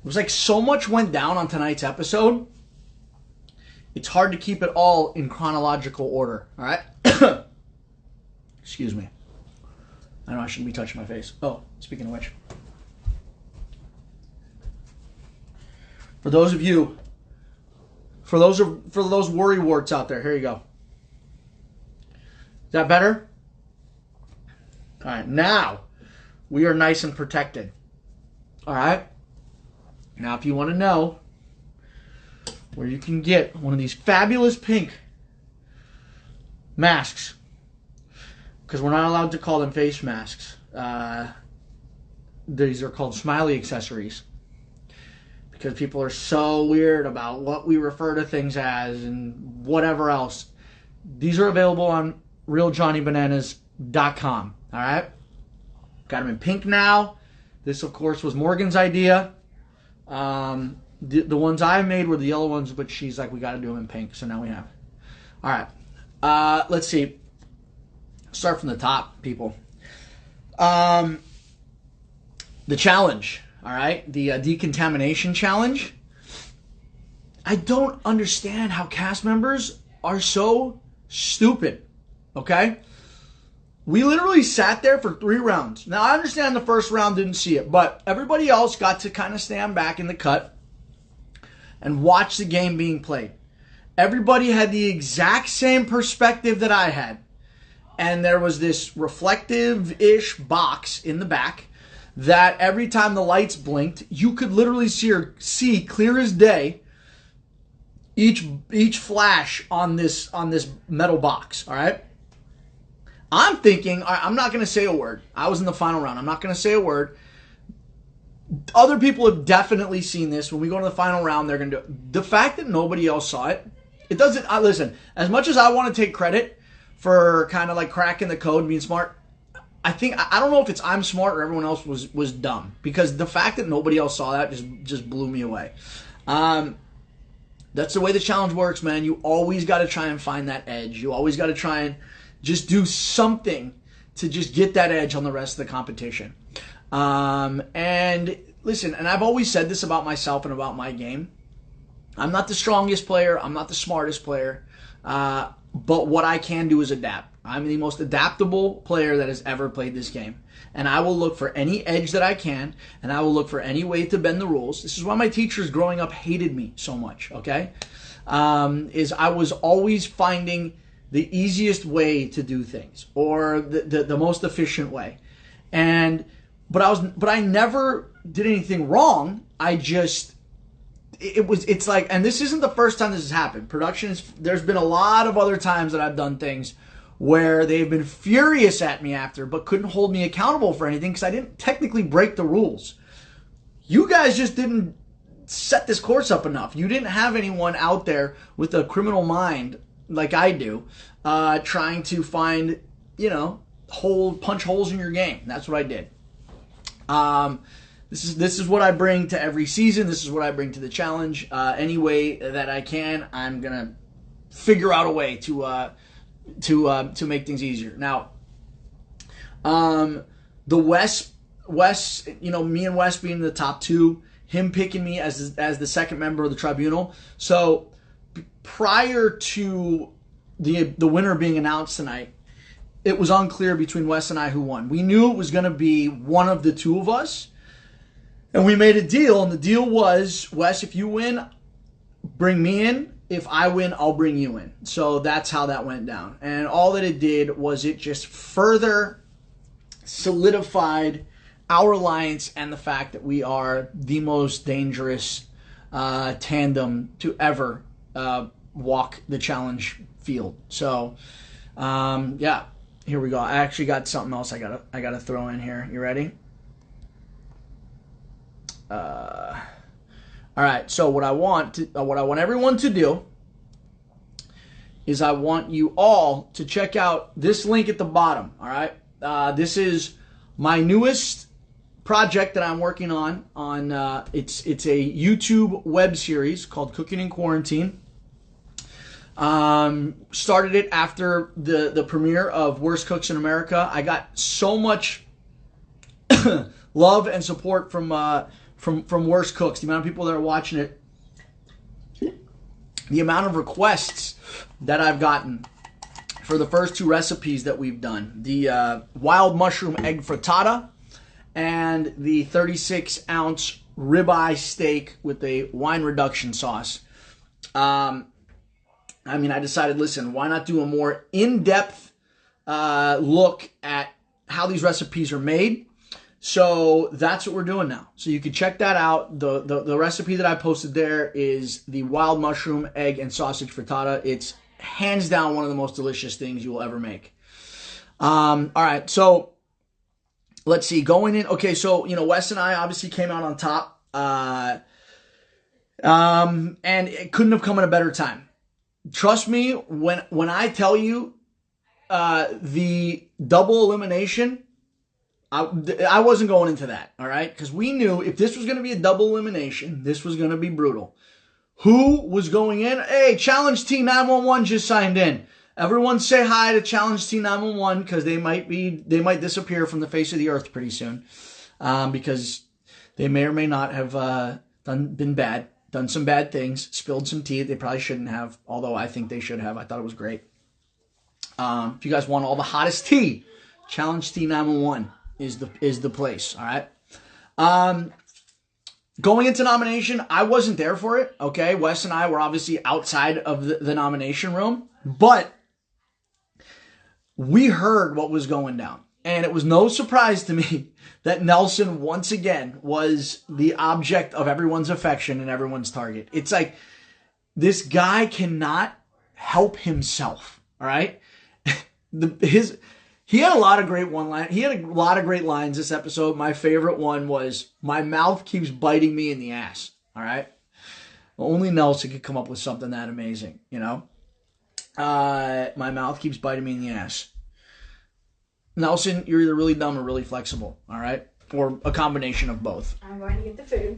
was like so much went down on tonight's episode. It's hard to keep it all in chronological order. All right. Excuse me. I know I shouldn't be touching my face. Oh, speaking of which. For those of you, for those worry warts out there, here you go. Is that better? All right, now we are nice and protected. All right. Now, if you want to know where you can get one of these fabulous pink masks, because we're not allowed to call them face masks. These are called smiley accessories. Because people are so weird about what we refer to things as and whatever else. These are available on realjohnnybananas.com. All right? Got them in pink now. This, of course, was Morgan's idea. The ones I made were the yellow ones, but she's like, we got to do them in pink. So now we have. All right. Let's see. Start from the top, people. The challenge. All right, the Decontamination challenge. I don't understand how cast members are so stupid, okay? We literally sat there for 3 rounds. Now, I understand the first round didn't see it, but everybody else got to kind of stand back in the cut and watch the game being played. Everybody had the exact same perspective that I had. And there was this reflective-ish box in the back that every time the lights blinked, you could literally see clear as day each flash on this metal box. All right. I'm thinking, I'm not going to say a word. I was in the final round. I'm not going to say a word. Other people have definitely seen this. When we go to the final round, they're going to do it. The fact that nobody else saw it, it doesn't. Listen, as much as I want to take credit for kind of like cracking the code, being smart, I don't know if it's I'm smart or everyone else was dumb, because the fact that nobody else saw that just blew me away. That's the way the challenge works, man. You always got to try and find that edge. You always got to try and just do something to just get that edge on the rest of the competition. And listen, and I've always said this about myself and about my game. I'm not the strongest player. I'm not the smartest player. But what I can do is adapt. I'm the most adaptable player that has ever played this game. And I will look for any edge that I can, and I will look for any way to bend the rules. This is why my teachers growing up hated me so much, okay? Is I was always finding the easiest way to do things, or the most efficient way. But I never did anything wrong. It's like, and this isn't the first time this has happened. There's been a lot of other times that I've done things where they've been furious at me after, but couldn't hold me accountable for anything because I didn't technically break the rules. You guys just didn't set this course up enough. You didn't have anyone out there with a criminal mind like I do, trying to find, punch holes in your game. That's what I did. This is what I bring to every season. This is what I bring to the challenge. Any way that I can, I'm gonna figure out a way to make things easier. Now, the Wes, me and Wes being the top two, him picking me as the second member of the tribunal. So prior to the winner being announced tonight, it was unclear between Wes and I who won. We knew it was going to be one of the two of us, and we made a deal, and the deal was, Wes, if you win, bring me in. If I win, I'll bring you in. So that's how that went down. And all that it did was it just further solidified our alliance and the fact that we are the most dangerous tandem to ever walk the challenge field. So, yeah, here we go. I actually got something else I gotta throw in here. You ready? All right, so what I want everyone to do is I want you all to check out this link at the bottom. All right, this is my newest project that I'm working on. It's a YouTube web series called Cooking in Quarantine. Started it after the premiere of Worst Cooks in America. I got so much love and support from from worst cooks. The amount of people that are watching it. The amount of requests that I've gotten for the first 2 recipes that we've done. The wild mushroom egg frittata and the 36-ounce ribeye steak with a wine reduction sauce. I decided, listen, why not do a more in-depth look at how these recipes are made? So that's what we're doing now. So you can check that out. The recipe that I posted there is the wild mushroom, egg, and sausage frittata. It's hands down one of the most delicious things you will ever make. All right, so let's see. Going in, okay, so, Wes and I obviously came out on top. And it couldn't have come at a better time. Trust me, when I tell you the double elimination, I wasn't going into that, all right? Because we knew if this was going to be a double elimination, this was going to be brutal. Who was going in? Hey, Challenge T911 just signed in. Everyone say hi to Challenge T911 because they might disappear from the face of the earth pretty soon, because they may or may not have done some bad things, spilled some tea they probably shouldn't have, although I think they should have. I thought it was great. If you guys want all the hottest tea, Challenge T911 is the place, all right? Going into nomination, I wasn't there for it, okay? Wes and I were obviously outside of the nomination room, but we heard what was going down. And it was no surprise to me that Nelson, once again, was the object of everyone's affection and everyone's target. It's like, this guy cannot help himself, all right? He had a lot of great He had a lot of great lines this episode. My favorite one was, "My mouth keeps biting me in the ass." All right? Only Nelson could come up with something that amazing, My mouth keeps biting me in the ass. Nelson, you're either really dumb or really flexible, all right? Or a combination of both. I'm going to get the food.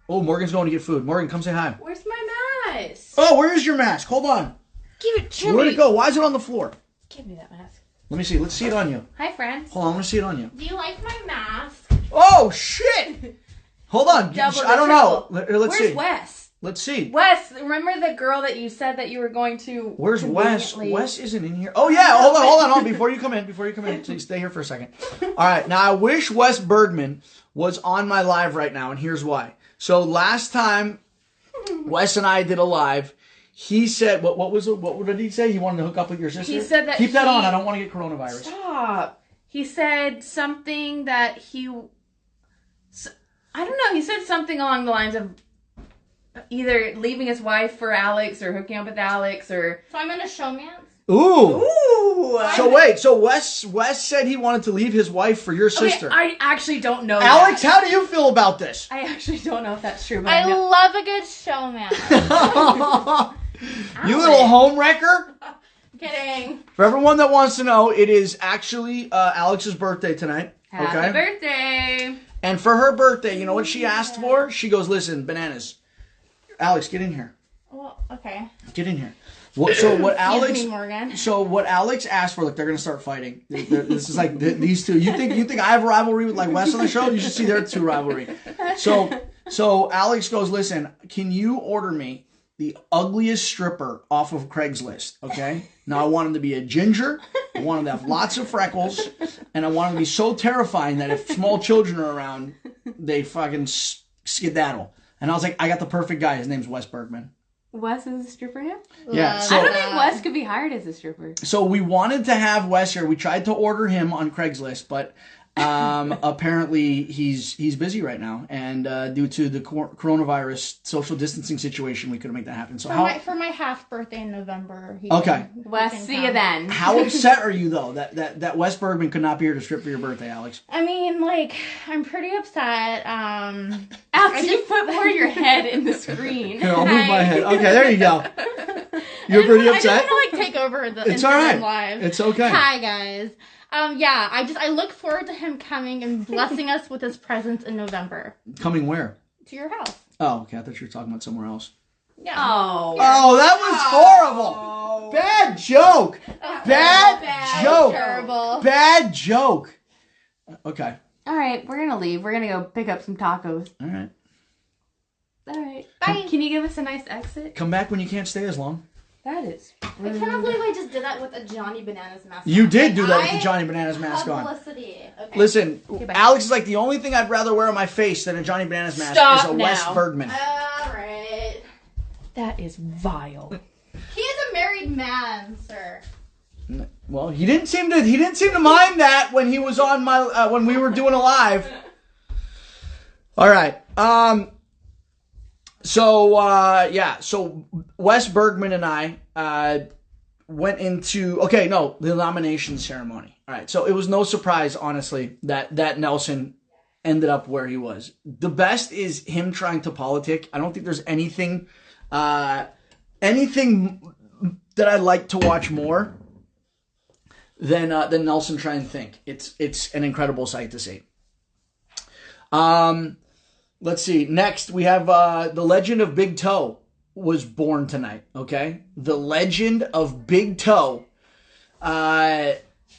Morgan's going to get food. Morgan, come say hi. Where's my mask? Oh, where is your mask? Hold on. Give it to me. Where'd it go? Why is it on the floor? Give me that mask. Let me see. Let's see it on you. Hi, friends. Hold on. I want to see it on you. Do you like my mask? Oh, shit! Hold on. I don't know. Let's see. Where's Wes? Let's see. Wes, remember the girl that you said that you were going to... Where's Wes? Wes isn't in here. Oh, yeah. Hold on. Before you come in. Please stay here for a second. All right. Now, I wish Wes Bergman was on my live right now, and here's why. So, last time Wes and I did a live, he said... What did he say? He wanted to hook up with your sister? He said that Keep that on. I don't want to get coronavirus. Stop. He said something that he... I don't know. He said something along the lines of either leaving his wife for Alex or hooking up with Alex or... So I'm in a showmance? Ooh. So wait. So Wes said he wanted to leave his wife for your sister. I actually don't know Alex, that. How do you feel about this? I actually don't know if that's true. But I love a good showmance. You little home wrecker. Kidding. For everyone that wants to know, it is actually Alex's birthday tonight. Happy birthday. And for her birthday, you know what she asked for? She goes, "Listen, bananas. Alex, get in here. Well, okay. Get in here." So what Alex? Excuse me, Morgan. So what Alex asked for? Look, they're gonna start fighting. This is like these two. You think I have a rivalry with like Wes on the show? You should see their two rivalry. So Alex goes, "Listen, can you order me the ugliest stripper off of Craigslist? Okay. Now I want him to be a ginger. I want him to have lots of freckles, and I want him to be so terrifying that if small children are around, they fucking skedaddle." And I was like, I got the perfect guy. His name's Wes Bergman. Wes is a stripper now? Yeah. I don't think Wes could be hired as a stripper. So we wanted to have Wes here. We tried to order him on Craigslist, but apparently he's busy right now. And due to the coronavirus social distancing situation, we couldn't make that happen. So for my half birthday in November. Wes, see you then. How upset are you, though, that Wes Bergman could not be here to strip for your birthday, Alex? I mean, I'm pretty upset. Alex, you put more of your head in the screen. Here, I'll move my head. Okay, there you go. You're pretty upset? I don't want to take over the It's all right. Live. It's okay. Hi, guys. I look forward to him coming and blessing us with his presence in November. Coming where? To your house. Oh, okay. I thought you were talking about somewhere else. Yeah. Oh, that was horrible. Bad joke. Bad joke. Terrible. Bad joke. Okay. All right, we're gonna leave. We're gonna go pick up some tacos. All right. All right. Bye. Can you give us a nice exit? Come back when you can't stay as long. That is I cannot believe I just did that with a Johnny Bananas mask. You did do that I with the Johnny Bananas mask on. Publicity. Okay. Listen, bye. Alex is like, the only thing I'd rather wear on my face than a Johnny Bananas mask Stop is a now. Wes Bergman. All right. That is vile. He is a married man, sir. Well, he didn't seem to mind that when he was on my when we were doing a live. All right. So Wes Bergman and I went into the nomination ceremony. All right. So it was no surprise, honestly, that Nelson ended up where he was. The best is him trying to politic. I don't think there's anything that I like to watch more than Nelson trying to think. It's an incredible sight to see. Let's see. Next, we have the legend of Big Toe was born tonight. Okay, the legend of Big Toe.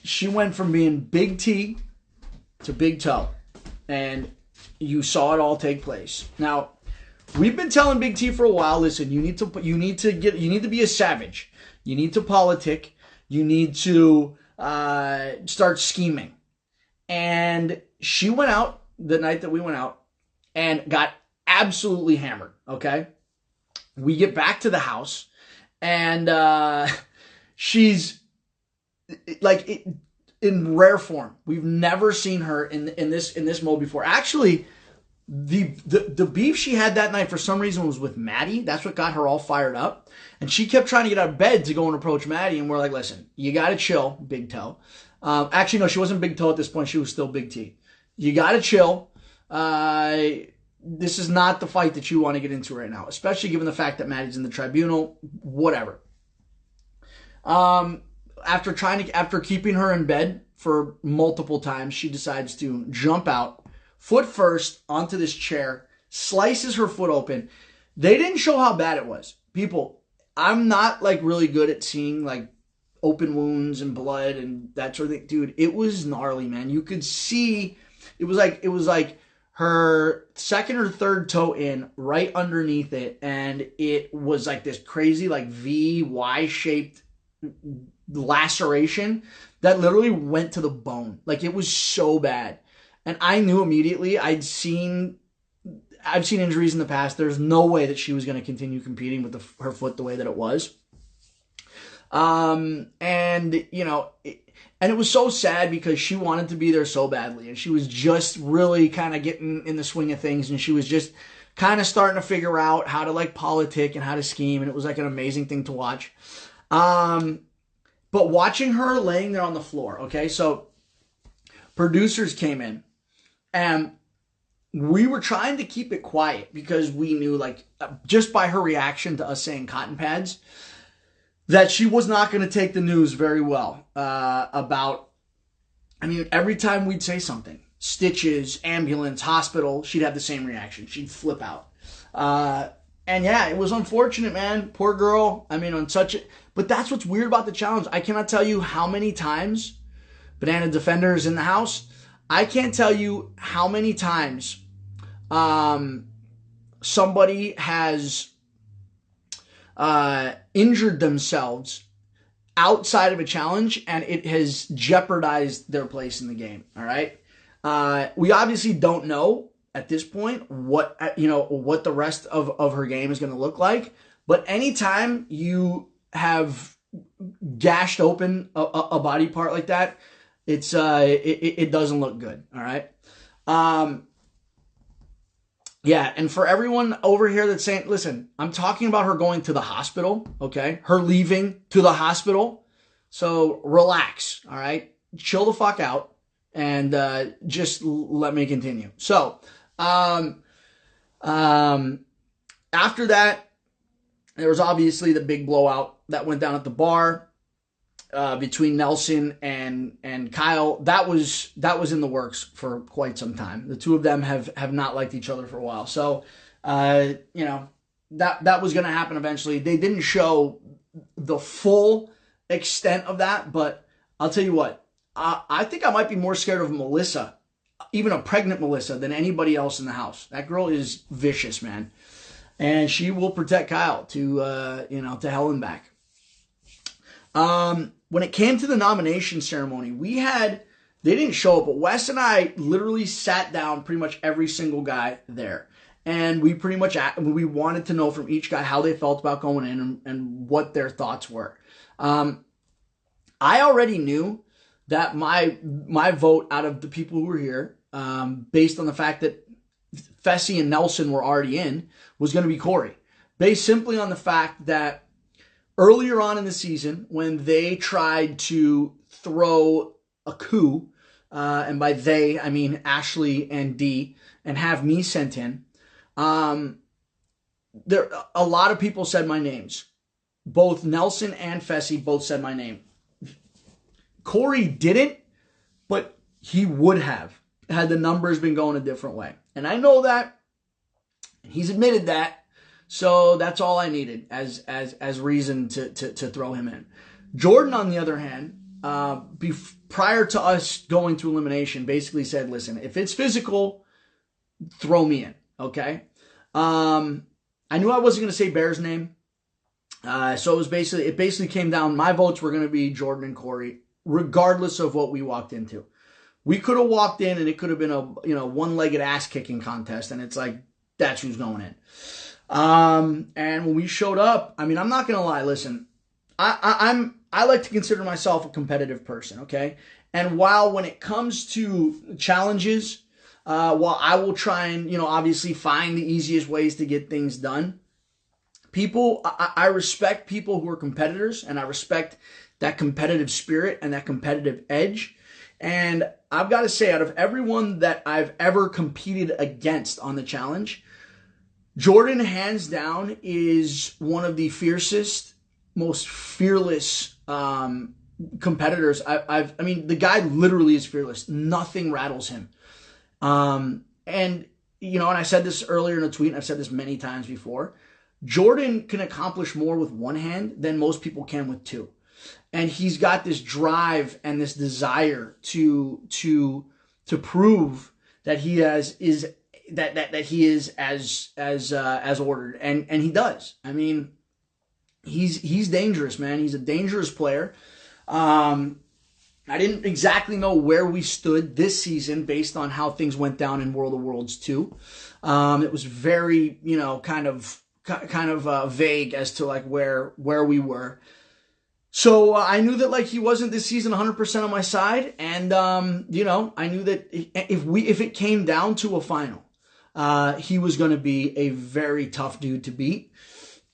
She went from being Big T to Big Toe, and you saw it all take place. Now, we've been telling Big T for a while. Listen, you need to be a savage. You need to politic. You need to start scheming. And she went out the night that we went out and got absolutely hammered, okay? We get back to the house, and she's like in rare form. We've never seen her in this mode before. Actually, the beef she had that night for some reason was with Maddie. That's what got her all fired up. And she kept trying to get out of bed to go and approach Maddie, and we're like, listen, you got to chill, Big Toe. Actually, no, she wasn't Big Toe at this point. She was still Big T. You got to chill. This is not the fight that you want to get into right now, especially given the fact that Maddie's in the tribunal, whatever. After keeping her in bed for multiple times, she decides to jump out, foot first, onto this chair, slices her foot open. They didn't show how bad it was. People, I'm not like really good at seeing like open wounds and blood and that sort of thing. Dude, it was gnarly, man. You could see it was like her second or third toe in right underneath it, and it was like this crazy like Y shaped laceration that literally went to the bone. Like, it was so bad. And I knew immediately. I've seen injuries in the past. There's no way that she was going to continue competing with her foot the way that it was. And you know, and it was so sad because she wanted to be there so badly, and she was just really kind of getting in the swing of things, and she was just kind of starting to figure out how to like politic and how to scheme, and it was like an amazing thing to watch. But watching her laying there on the floor, okay, so producers came in, and we were trying to keep it quiet because we knew, like, just by her reaction to us saying cotton pads, that she was not going to take the news very well about, I mean, every time we'd say something, stitches, ambulance, hospital, she'd have the same reaction. She'd flip out. And yeah, it was unfortunate, man. Poor girl. I mean, but that's what's weird about the challenge. I cannot tell you how many times, Banana Defender is in the house, I can't tell you how many times somebody has injured themselves outside of a challenge, and it has jeopardized their place in the game. All right. We obviously don't know at this point what the rest of her game is going to look like. But anytime you have gashed open a body part like that, it doesn't look good. All right. Yeah, and for everyone over here that's saying, listen, I'm talking about her going to the hospital, okay? Her leaving to the hospital. So relax, all right? Chill the fuck out, and just let me continue. So, after that, there was obviously the big blowout that went down at the bar between Nelson and Kyle. That was in the works for quite some time. The two of them have not liked each other for a while. So, that was going to happen eventually. They didn't show the full extent of that, but I'll tell you what, I think I might be more scared of Melissa even a pregnant Melissa than anybody else in the house. That girl is vicious, man. And she will protect Kyle to hell and back. When it came to the nomination ceremony, they didn't show up, but Wes and I literally sat down pretty much every single guy there. And we wanted to know from each guy how they felt about going in and what their thoughts were. I already knew that my vote out of the people who were here, based on the fact that Fessy and Nelson were already in, was going to be Corey. Based simply on the fact that earlier on in the season, when they tried to throw a coup, and by they, I mean Ashley and Dee, and have me sent in, a lot of people said my names. Both Nelson and Fessy both said my name. Corey didn't, but he would have had the numbers been going a different way. And I know that. He's admitted that. So that's all I needed as reason to throw him in. Jordan, on the other hand, prior to us going to elimination, basically said, listen, if it's physical, throw me in, okay? I knew I wasn't going to say Bear's name. So it basically came down, my votes were going to be Jordan and Corey, regardless of what we walked into. We could have walked in and it could have been a one-legged ass-kicking contest, and it's like, that's who's going in. And when we showed up, I mean, I'm not going to lie, listen, I like to consider myself a competitive person, okay? And while when it comes to challenges, while I will try and, obviously find the easiest ways to get things done, I respect people who are competitors, and I respect that competitive spirit and that competitive edge. And I've got to say, out of everyone that I've ever competed against on the challenge, Jordan, hands down, is one of the fiercest, most fearless competitors. I mean, the guy literally is fearless. Nothing rattles him. And I said this earlier in a tweet, and I've said this many times before. Jordan can accomplish more with one hand than most people can with two. And he's got this drive and this desire to prove that he is as ordered, and he does. I mean, he's dangerous, man. He's a dangerous player. I didn't exactly know where we stood this season based on how things went down in World of Worlds 2. It was very, kind of vague as to like where we were. So I knew that he wasn't this season 100% on my side, and I knew that if it came down to a final, he was going to be a very tough dude to beat.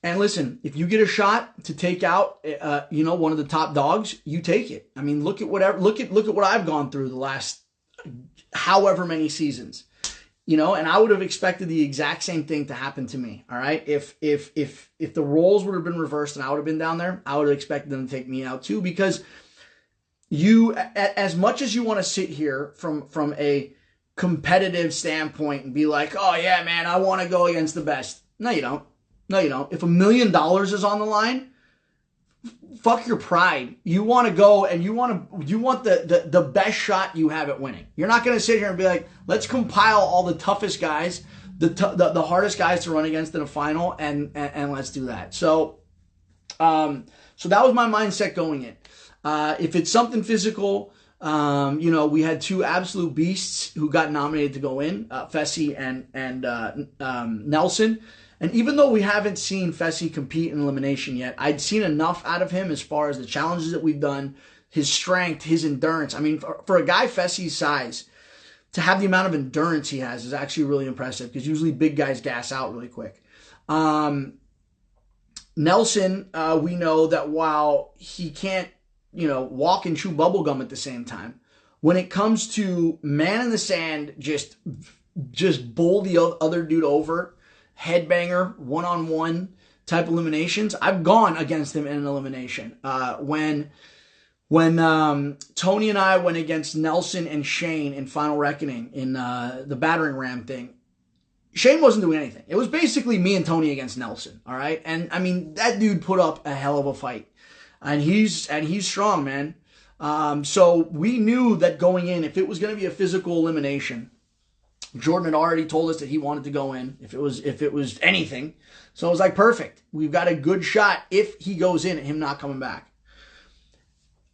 And listen, if you get a shot to take out one of the top dogs, you take it. I mean, look at what I've gone through the last however many seasons. And I would have expected the exact same thing to happen to me. All right. If the roles would have been reversed and I would have been down there, I would have expected them to take me out too, because as much as you want to sit here from a competitive standpoint and be like, oh yeah, man, I want to go against the best. No, you don't. If $1 million is on the line, fuck your pride. You want to go and you want the best shot you have at winning. You're not going to sit here and be like, let's compile all the toughest guys, the hardest guys to run against in a final, and let's do that. So that was my mindset going in. If it's something physical, we had two absolute beasts who got nominated to go in, Fessy and Nelson. And even though we haven't seen Fessy compete in elimination yet, I'd seen enough out of him as far as the challenges that we've done, his strength, his endurance. I mean, for a guy Fessy's size, to have the amount of endurance he has is actually really impressive, because usually big guys gas out really quick. Nelson, we know that while he can't, walk and chew bubblegum at the same time, when it comes to man in the sand, just bowl the other dude over, headbanger, one-on-one type eliminations, I've gone against him in an elimination. When Tony and I went against Nelson and Shane in Final Reckoning in the battering ram thing, Shane wasn't doing anything. It was basically me and Tony against Nelson, all right? And I mean, that dude put up a hell of a fight. And he's strong, man. So we knew that going in, if it was going to be a physical elimination, Jordan had already told us that he wanted to go in if it was anything. So it was like, perfect. We've got a good shot if he goes in at him not coming back.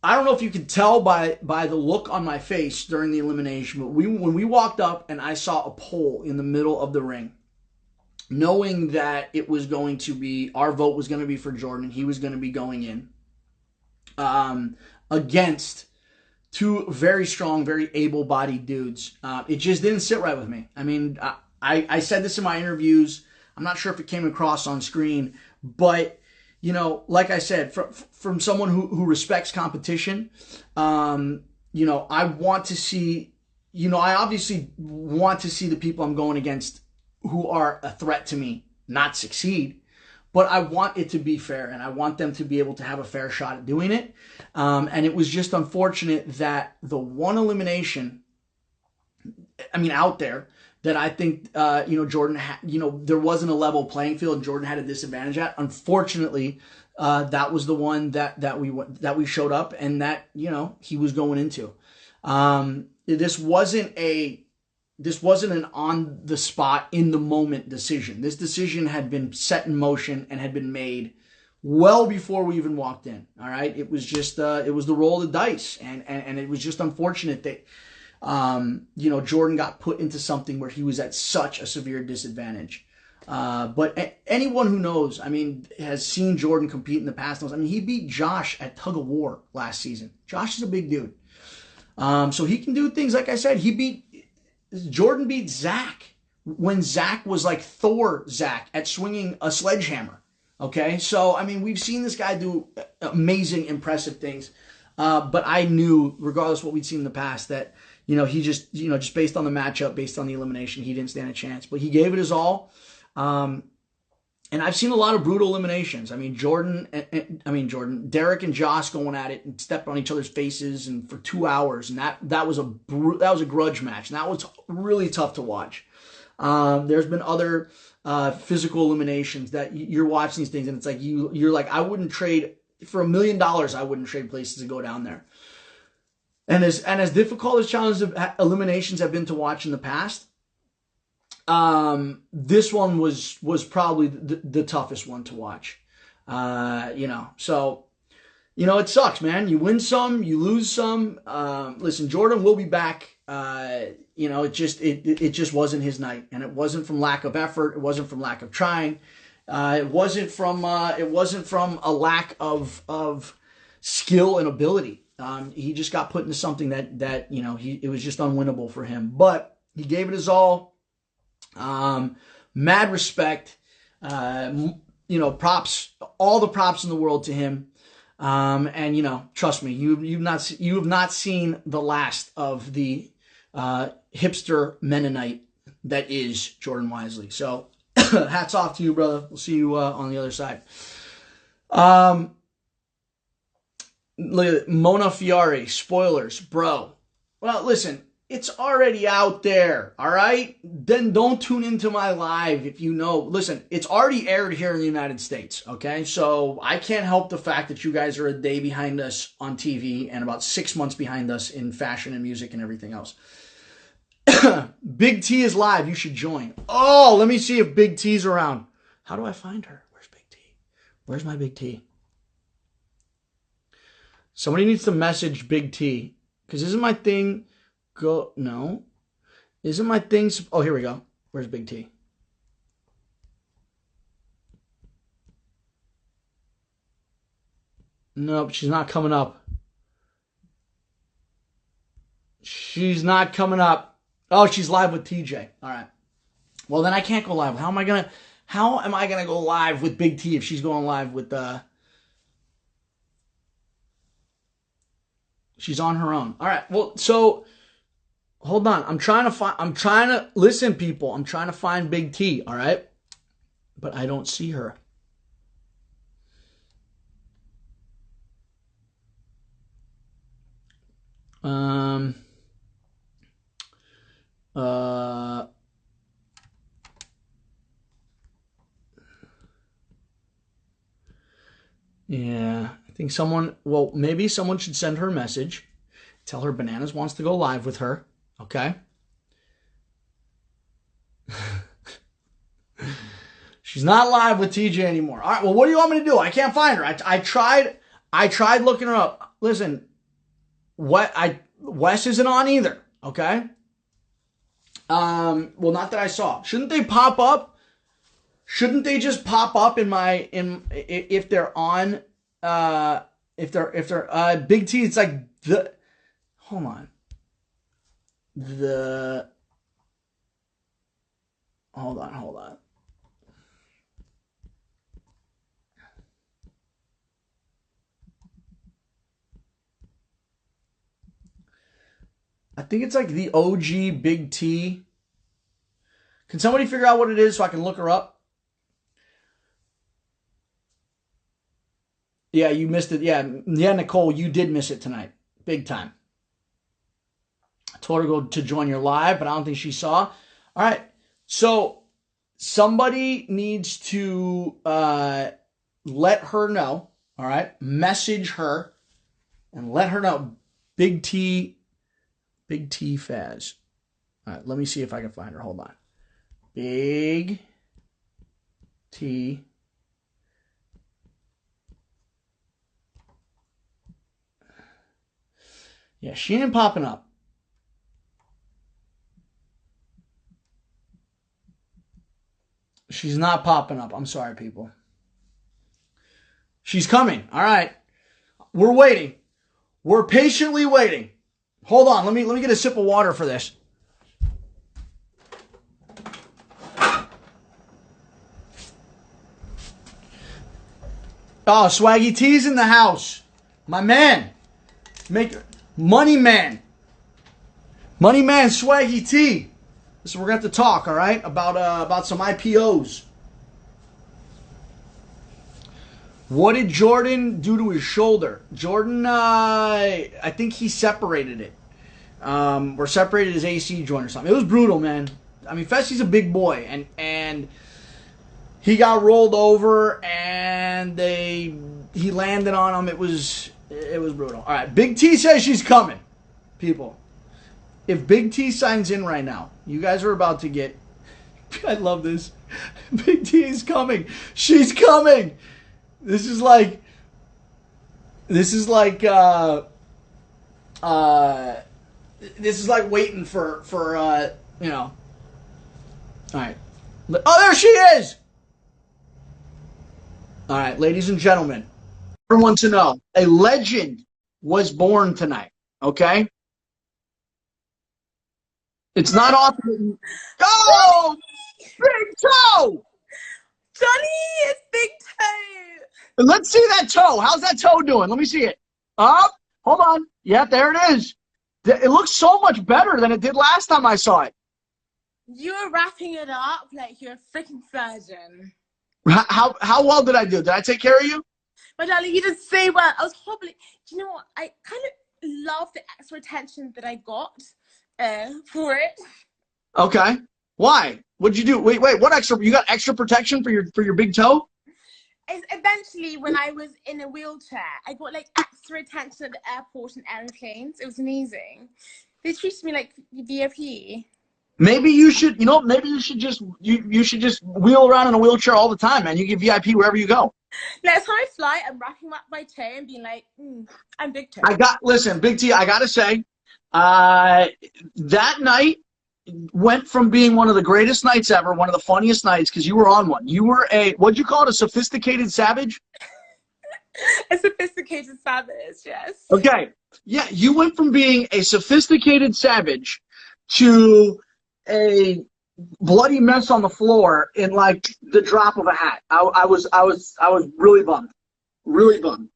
I don't know if you could tell by the look on my face during the elimination, but when we walked up and I saw a pole in the middle of the ring, knowing that it was going to be, our vote was going to be for Jordan, he was going to be going in against two very strong, very able-bodied dudes. It just didn't sit right with me. I mean, I said this in my interviews. I'm not sure if it came across on screen, but you know, like I said, from someone who respects competition, you know, I want to see, you know, I obviously want to see the people I'm going against who are a threat to me not succeed, but I want it to be fair, and I want them to be able to have a fair shot at doing it. And it was just unfortunate that the one elimination, I mean, out there, that I think, you know, Jordan, you know, there wasn't a level playing field and Jordan had a disadvantage at. Unfortunately, that was the one that we showed up and that, you know, he was going into. This wasn't an on the spot, in the moment decision. This decision had been set in motion and had been made well before we even walked in. All right. It was just, it was the roll of the dice. And it was just unfortunate that, you know, Jordan got put into something where he was at such a severe disadvantage. But anyone who knows, I mean, has seen Jordan compete in the past knows, I mean, he beat Josh at Tug of War last season. Josh is a big dude. So he can do things, like I said, Jordan beat Zach when Zach was like Thor Zach at swinging a sledgehammer. Okay. So, I mean, we've seen this guy do amazing, impressive things. But I knew, regardless of what we'd seen in the past, that, you know, he just, you know, just based on the matchup, based on the elimination, he didn't stand a chance. But he gave it his all. And I've seen a lot of brutal eliminations. I mean, Derek and Josh going at it and stepping on each other's faces and for 2 hours, and that was a grudge match, and that was really tough to watch. There's been other physical eliminations that you're watching these things, and it's like you're like, I wouldn't trade for $1 million. I wouldn't trade places to go down there. And as difficult as challenges of eliminations have been to watch in the past, this one was probably the toughest one to watch. You know, so, you know, it sucks, man. You win some, you lose some. Listen, Jordan will be back. You know, it just wasn't his night, and it wasn't from lack of effort. It wasn't from lack of trying. It wasn't from a lack of skill and ability. He just got put into something that you know, it was just unwinnable for him. But he gave it his all. Mad respect. You know, props, all the props in the world to him. And you know, trust me, you have not seen the last of the hipster Mennonite that is Jordan Wisely. So hats off to you, brother. We'll see you on the other side. Look at it. Mona Fiore, spoilers, bro. Well, listen, it's already out there, all right? Then don't tune into my live if you know. Listen, it's already aired here in the United States, okay? So I can't help the fact that you guys are a day behind us on TV and about 6 months behind us in fashion and music and everything else. Big T is live. You should join. Oh, let me see if Big T's around. How do I find her? Where's Big T? Where's my Big T? Somebody needs to message Big T. Because isn't my thing... No. Isn't my thing... Oh, here we go. Where's Big T? Nope, she's not coming up. She's not coming up. Oh, she's live with TJ. All right. Well, then I can't go live. How am I gonna go live with Big T if she's going live with she's on her own. All right. Well, so hold on. I'm trying to listen, people. I'm trying to find Big T, all right? But I don't see her. Yeah, I think maybe someone should send her a message. Tell her Bananas wants to go live with her. Okay? She's not live with TJ anymore. All right, well, what do you want me to do? I can't find her. I tried looking her up. Listen, Wes isn't on either, okay? Well, not that I saw. Shouldn't they pop up? Shouldn't they just pop up if they're on if they're Big T, it's like hold on. Hold on. I think it's like the OG Big T. Can somebody figure out what it is so I can look her up? Yeah, you missed it. Yeah, Nicole, you did miss it tonight. Big time. I told her to join your live, but I don't think she saw. All right. So somebody needs to let her know. All right. Message her and let her know. Big T Faz. All right. Let me see if I can find her. Hold on. Big T. Yeah, she ain't popping up. She's not popping up. I'm sorry, people. She's coming. All right. We're waiting. We're patiently waiting. Hold on. Let me get a sip of water for this. Oh, Swaggy T's in the house. My man. Money man. Money man Swaggy T. So we're going to have to talk, all right, about some IPOs. What did Jordan do to his shoulder? Jordan, I think he separated it. Or separated his AC joint or something. It was brutal, man. I mean, Fessie's a big boy, and he got rolled over, and he landed on him. It was brutal. All right, Big T says she's coming, people. If Big T signs in right now, you guys are about to get... I love this. Big T is coming. She's coming. This is like waiting for you know. All right. Oh, there she is. All right, ladies and gentlemen, everyone to know, a legend was born tonight. Okay. It's not often. Oh, Big Toe! Johnny, it's Big Toe. Let's see that toe. How's that toe doing? Let me see it. Up. Hold on. Yeah, there it is. It looks so much better than it did last time I saw it. You were wrapping it up like you're a freaking surgeon. How well did I do? Did I take care of you? My darling, you did so well. I was hobbling. Do you know what? I kind of love the extra attention that I got for it. Okay. Why? What'd you do? Wait. What extra? You got extra protection for your big toe? Eventually, when I was in a wheelchair, I got like extra attention at the airport and airplanes. It was amazing. They treated me like VIP. Maybe you should. You know. Maybe you should just wheel around in a wheelchair all the time, man. You get VIP wherever you go. Next time I fly, I'm wrapping up my toe and being like, I'm Big Toe. Listen, Big T. I gotta say, that night went from being one of the greatest nights ever, one of the funniest nights, because you were on one. You were what'd you call it, a sophisticated savage? A sophisticated savage, yes. Okay. Yeah, you went from being a sophisticated savage to a bloody mess on the floor in like the drop of a hat. I was really bummed. Really bummed.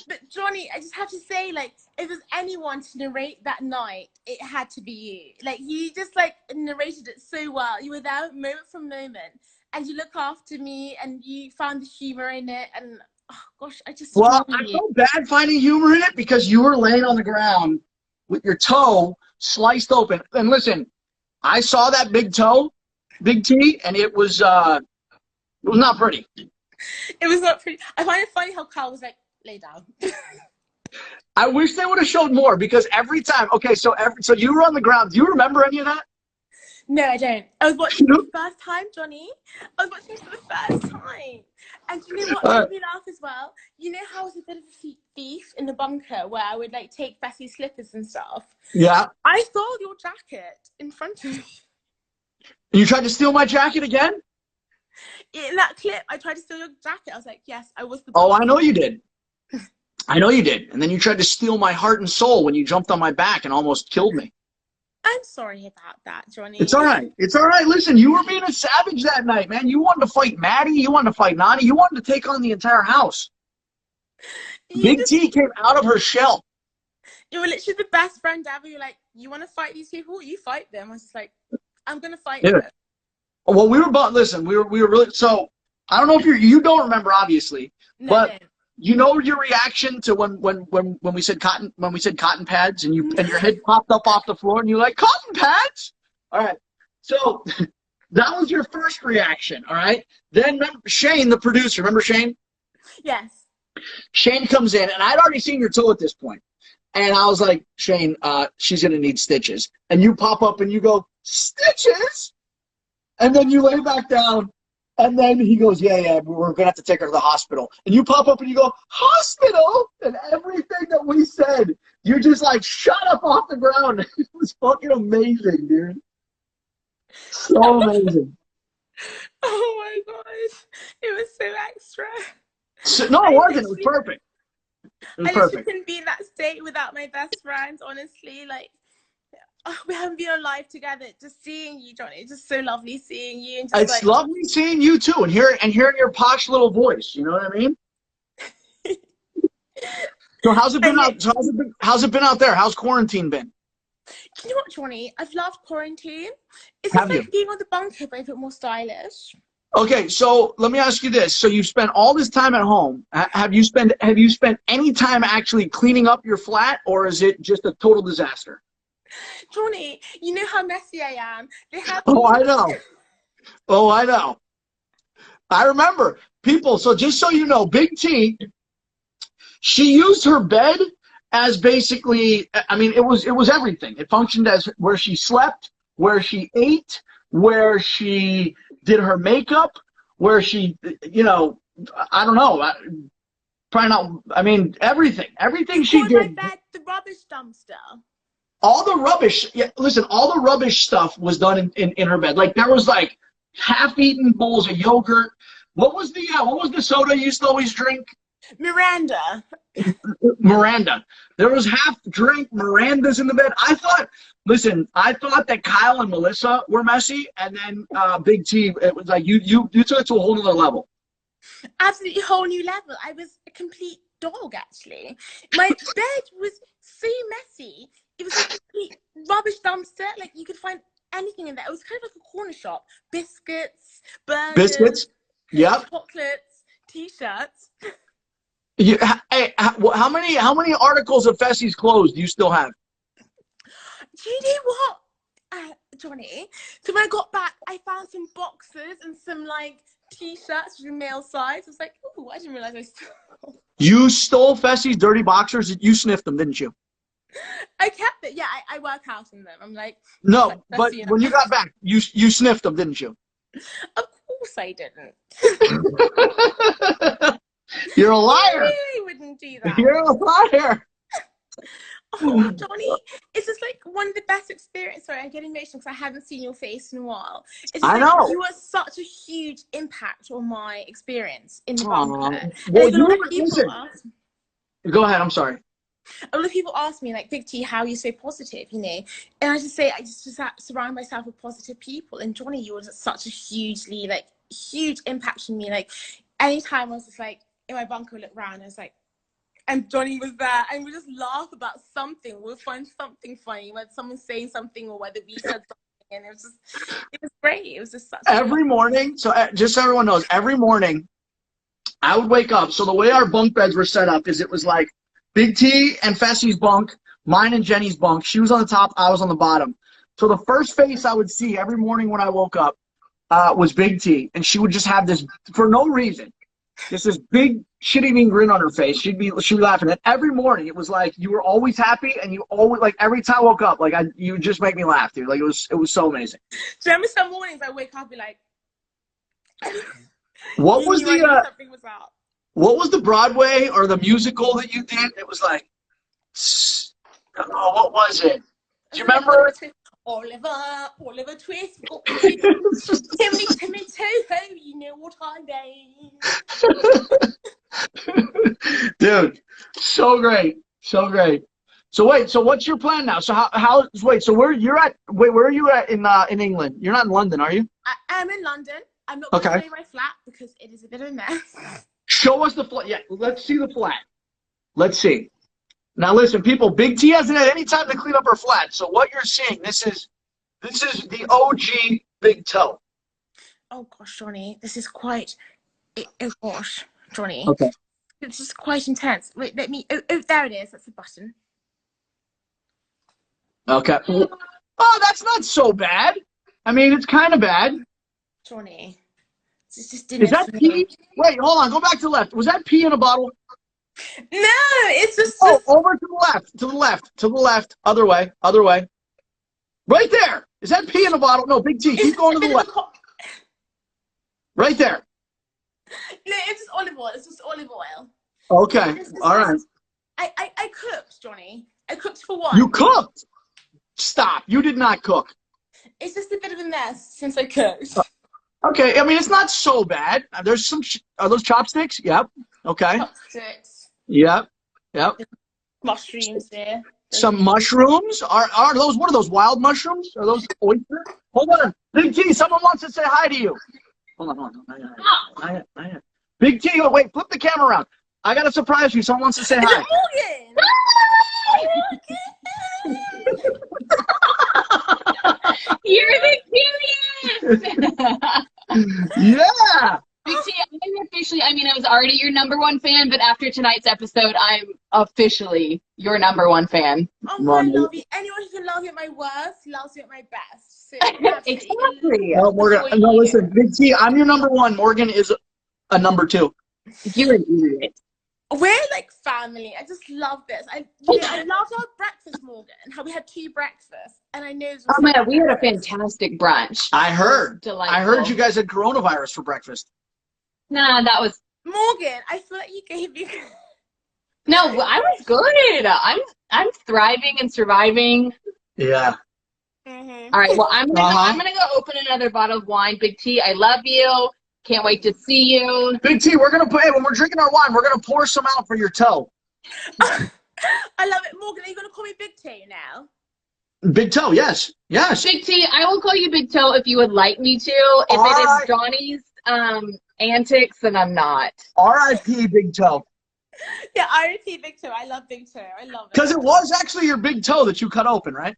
But Johnny, I just have to say, like, if there's anyone to narrate that night, it had to be you. Like, you just like narrated it so well. You were there moment for moment, and you look after me, and you found the humor in it. And oh gosh, I felt bad finding humor in it because you were laying on the ground with your toe sliced open. And listen, I saw that big toe, Big T, and it was not pretty. It was not pretty. I find it funny how Carl was like, lay down. I wish they would have showed more because every time. Okay, so you were on the ground. Do you remember any of that? No, I don't. I was watching for the first time, Johnny. I was watching for the first time. And you know what made me laugh as well? You know how I was a bit of a thief in the bunker where I would like take Bessie's slippers and stuff? Yeah. I stole your jacket in front of me. You tried to steal my jacket again? In that clip, I tried to steal your jacket. I was like, yes, I was the Oh, I know you did. I know you did. And then you tried to steal my heart and soul when you jumped on my back and almost killed me. I'm sorry about that, Johnny. It's all right. It's all right. Listen, you were being a savage that night, man. You wanted to fight Maddie. You wanted to fight Nani. You wanted to take on the entire house. Big T came out of her shell. You were literally the best friend ever. You're like, you want to fight these people? You fight them. I was just like, I'm going to fight them. Well, we were both, listen, we were really, so I don't know if you don't remember, obviously, No, but you know your reaction to when we said cotton pads and your head popped up off the floor and you're like, cotton pads? All right. So that was your first reaction. All right. Then Shane, the producer, remember Shane? Yes. Shane comes in and I'd already seen your toe at this point. And I was like, Shane, she's going to need stitches. And you pop up and you go, stitches? And then you lay back down, and then he goes, yeah, we're going to have to take her to the hospital. And you pop up and you go, hospital? And everything that we said, you just like shot up off the ground. It was fucking amazing, dude. So amazing. Oh my gosh. It was so extra. So, no, it wasn't. It was perfect. It was I perfect. just couldn't be in that state without my best friends, honestly. Like, we haven't been alive together. Just seeing you, Johnny, it's just so lovely seeing you. And just it's lovely seeing you too, and hearing your posh little voice. You know what I mean? So how's it been out? How's it been out there? How's quarantine been? You know what, Johnny? I've loved quarantine. It's just like being on the bunker, but a bit more stylish. Okay, so let me ask you this: so you've spent all this time at home. Have you spent any time actually cleaning up your flat, or is it just a total disaster? Johnny, you know how messy I am. Oh, I know. Oh, I know. I remember. People, so just so you know, Big T, she used her bed as basically, I mean, it was everything. It functioned as where she slept, where she ate, where she did her makeup, where she, you know, I don't know. Probably not, I mean, everything. Everything she did. My bed, the rubbish dumpster. All the rubbish, yeah, listen, all the rubbish stuff was done in her bed. Like there was like half-eaten bowls of yogurt. What was the soda you used to always drink? Miranda. Miranda. There was half-drink Mirandas in the bed. I thought that Kyle and Melissa were messy, and then Big T, it was like you took it to a whole nother level. Absolutely whole new level. I was a complete dog, actually. My bed was so messy. It was like a complete rubbish dumpster. Like, you could find anything in there. It was kind of like a corner shop. Biscuits, burgers, yep. chocolates, T-shirts. Hey, how many articles of Fessie's clothes do you still have? Do you know what, Johnny? So when I got back, I found some boxes and some, like, T-shirts with male size. I was like, oh, I didn't realize I stole. You stole Fessie's dirty boxers? You sniffed them, didn't you? I kept it. Yeah, I work out in them. I'm like, no, but when you got back, you sniffed them, didn't you? Of course I didn't. You're a liar. I really wouldn't do that. You're a liar. Oh, Johnny, it's just like one of the best experiences. Sorry, I'm getting emotional because I haven't seen your face in a while. It's just I know. Like, you were such a huge impact on my experience in the bunker. Well, listen. Go ahead. I'm sorry. A lot of people ask me, like, Big T, how are you so positive, you know? And I just say, I just surround myself with positive people. And Johnny, you were just such a huge impact on me. Like, anytime I was just like, in my bunker, look around, I was like, and Johnny was there, and we just laugh about something. We'll find something funny, whether someone's saying something or whether we said something. And it was great. It was just such every morning. So just so everyone knows, every morning I would wake up. So the way our bunk beds were set up is it was like Big T and Fessie's bunk, mine and Jenny's bunk. She was on the top, I was on the bottom. So the first face I would see every morning when I woke up was Big T, and she would just have this, for no reason, just this big shit-eating grin on her face. She'd be laughing. And every morning it was like you were always happy, and you always like every time I woke up, like you just make me laugh, dude. Like it was so amazing. Do you remember some mornings I wake up and be like, What was something was up. What was the Broadway or the musical that you did? It was like, oh, what was it? Do you remember? Oliver Twist. Timmy Toho, you know what I mean. Dude, so great. So great. So wait, so what's your plan now? So so where are you at in England? You're not in London, are you? I am in London. I'm not going to show you my flat because it is a bit of a mess. Show us the flat. Yeah, let's see the flat. Let's see. Now listen, people, Big T hasn't had any time to clean up her flat. So what you're seeing, this is the OG Big Toe. Oh gosh, Johnny, this is quite. Oh gosh, Johnny. Okay. It's just quite intense. Wait, let me. Oh, there it is. That's the button. Okay. Oh, that's not so bad. I mean, it's kind of bad. Johnny, this just Is that pee? Wait, hold on. Go back to the left. Was that pee in a bottle? No, it's just. Over to the left. Other way. Right there. Is that pee in a bottle? No, Big T. Keep going to the left. Right there. No, it's just olive oil. It's just olive oil. Okay. All right. I cooked, Johnny. I cooked for one. You cooked? Stop. You did not cook. It's just a bit of a mess since I cooked. Okay. I mean, it's not so bad. There's some. Are those chopsticks? Yep. Okay. Chopsticks. Yep. Mushrooms there. Some mushrooms? Are those, what are those, wild mushrooms? Are those oysters? Hold on. Big T, someone wants to say hi to you. Hold on. Not yet. Big T, wait, flip the camera around. I got to surprise you. Someone wants to say hi. You're the cutest! Yeah! Big T, I was already your #1 fan, but after tonight's episode, I'm officially your #1 fan. Oh, I love you. Anyone who can love you at my worst loves you at my best. So Exactly. No, Morgan, no, listen, Big T, I'm your #1. Morgan is a #2. You're an idiot. We're like family. I just love this. I loved our breakfast, Morgan. How we had 2 breakfasts, and I know. Oh man, we had a fantastic brunch. I heard. Delightful. I heard you guys had coronavirus for breakfast. Nah, that was Morgan. I feel like you gave me. No, I was good. I'm thriving and surviving. Yeah. All right. Well, I'm gonna go open another bottle of wine. Big T, I love you. Can't wait to see you. Big T, we're gonna when we're drinking our wine, we're gonna pour some out for your toe. I love it, Morgan. Are you gonna call me Big T now? Big Toe, yes. Big T, I will call you Big Toe if you would like me to. If it is Johnny's antics, then I'm not. R.I.P. Big Toe. Yeah, R.I.P. Big Toe. I love Big Toe. I love it. Because it was actually your big toe that you cut open, right?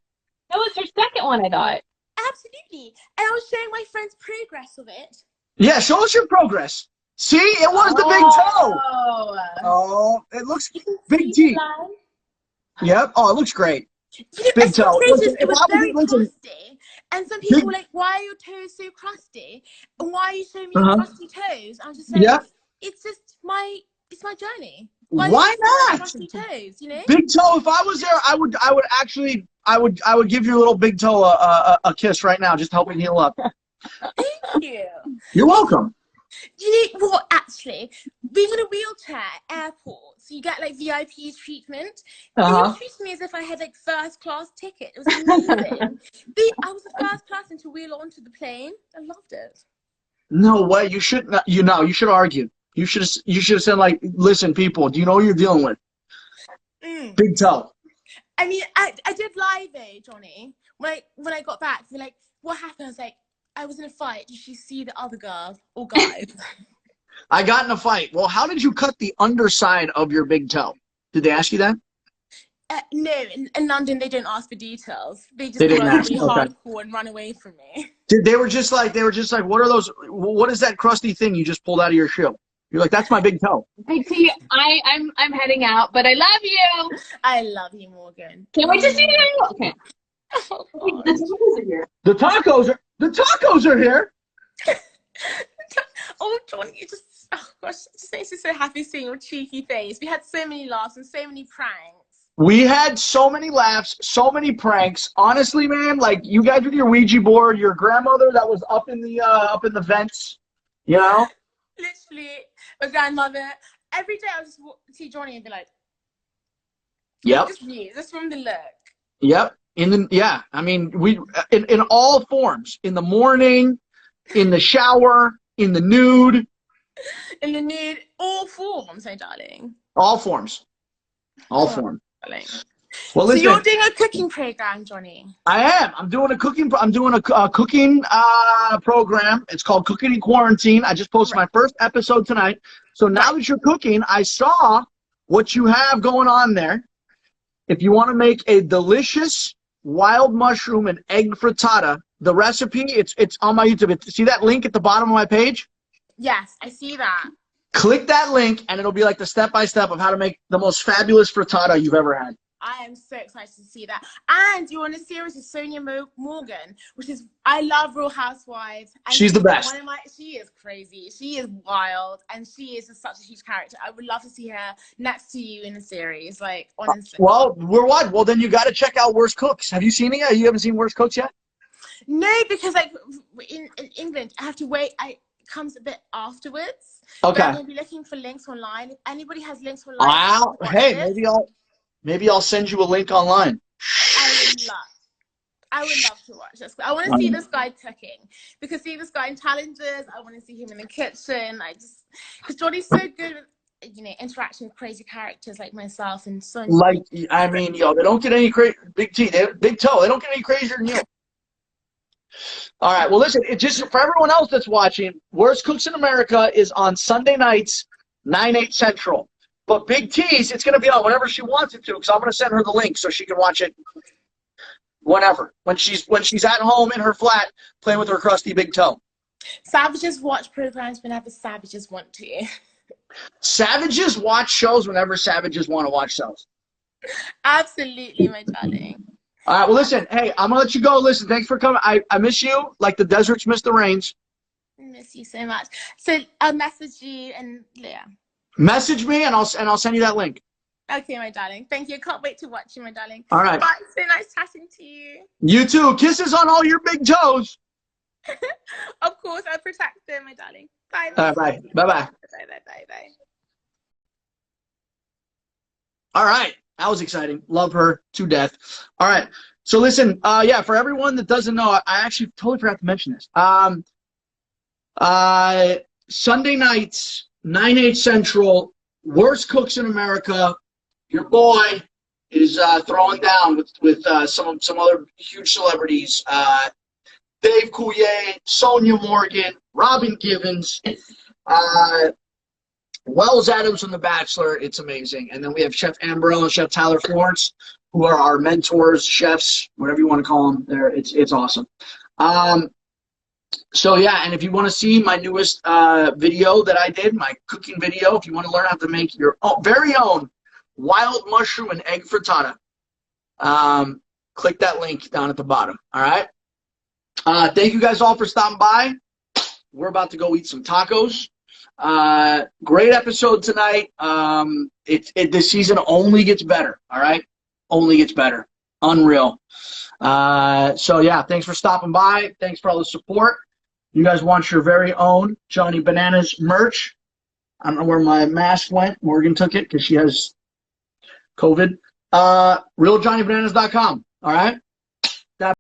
That was her second one, I thought. Absolutely. And I was showing my friends progress of it. Yeah, show us your progress. See, it was the big toe. Oh, it looks Big T. Yep. Oh, it looks great. Big toe. It was very crusty. And some people were like, why are your toes so crusty? And why are you showing me your crusty toes? I was just like, it's just my journey. Why not? Crusty toes, you know? Big toe, if I was there, I would give your little big toe a kiss right now, just to help me heal up. Thank you. You're welcome. You know what, actually? Being in a wheelchair at airports, you get like VIP treatment. They were treating me as if I had like first class ticket. It was amazing. I was the first person to wheel onto the plane. I loved it. No way. You should not, you should argue. You should have said, like, listen, people, do you know what you're dealing with? Big toe. I mean, I did lie though, Johnny. When I got back, they're like, what happened? I was like, I was in a fight. Did you see the other girl or guys? I got in a fight. Well, how did you cut the underside of your big toe? Did they ask you that? No, in London they don't ask for details. They just run really hardcore and run away from me. They were just like, what are those? What is that crusty thing you just pulled out of your shoe? You're like, that's my big toe. Big T, I'm heading out, but I love you. I love you, Morgan. Can't wait to see you. Okay. Oh, the tacos are here. Oh, John, you just, oh gosh, it just makes me so happy seeing your cheeky face. We had so many laughs and so many pranks. We had so many laughs, so many pranks. Honestly, man, like you guys with your Ouija board, your grandmother that was up in the vents, you know? Literally, my grandmother, every day I would just see Johnny and be like, Yep. just knew, just from the look. Yep. I mean, we in all forms. In the morning, in the shower, in the nude. In the nude, all forms, my darling. All forms. All forms. Darling. Well, so listen, you're doing a cooking program, Johnny. I am. I'm doing a cooking program. It's called Cooking in Quarantine. I just posted my first episode tonight. So now that you're cooking, I saw what you have going on there. If you want to make a delicious wild mushroom and egg frittata, the recipe, it's on my YouTube. See that link at the bottom of my page? Yes, I see that. Click that link, and it'll be like the step-by-step of how to make the most fabulous frittata you've ever had. I am so excited to see that. And you're on a series with Sonia Morgan, which is, I love Real Housewives. And She's the best. She is crazy. She is wild. And she is just such a huge character. I would love to see her next to you in a series. Like, honestly. Well, we're what? Well, then you got to check out Worst Cooks. Have you seen it yet? You haven't seen Worst Cooks yet? No, because like in England, I have to wait. It comes a bit afterwards. Okay. But I'm going to be looking for links online. If anybody has links online. Hey, maybe I'll send you a link online. I would love to watch this. I want to see this guy cooking, because see this guy in challenges. I want to see him in the kitchen. Because Johnny's so good with, interacting with crazy characters like myself and Sonia. Like, I mean, they don't get any big T, big toe. They don't get any crazier than you. All right. Well, listen, just for everyone else that's watching, Worst Cooks in America is on Sunday nights, 9/8 Central. But Big T's, it's going to be on whenever she wants it to, because I'm going to send her the link so she can watch it whenever. When she's at home in her flat playing with her crusty big toe. Savages watch programs whenever savages want to. Savages watch shows whenever savages want to watch shows. Absolutely, my darling. All right, well, listen, hey, I'm going to let you go. Listen, thanks for coming. I miss you like the deserts miss the rains. I miss you so much. So I'll message you and yeah. Message me and I'll send you that link. Okay, my darling. Thank you. I can't wait to watch you, my darling. All right. Bye. So nice chatting to you. You too. Kisses on all your big toes. Of course, I'll protect them, my darling. Bye. All right, bye. Bye-bye. Bye. All right. That was exciting. Love her to death. All right. So listen, for everyone that doesn't know, I actually totally forgot to mention this. Sunday nights, 9/8 Central, Worst Cooks in America. Your boy is throwing down with some other huge celebrities. Dave Coulier, Sonia Morgan, Robin Givens, Wells Adams from The Bachelor. It's amazing. And then we have Chef Ambrell and Chef Tyler Florence, who are our mentors, chefs, whatever you want to call them. It's awesome. So yeah, and if you want to see my newest video that I did, my cooking video, if you want to learn how to make your very own wild mushroom and egg frittata, click that link down at the bottom. All right. Thank you guys all for stopping by. We're about to go eat some tacos. Great episode tonight. This season only gets better. All right. Only gets better. Unreal. So yeah, thanks for stopping by. Thanks for all the support. You guys want your very own Johnny Bananas merch. I don't know where my mask went. Morgan took it because she has COVID. RealJohnnyBananas.com. All right.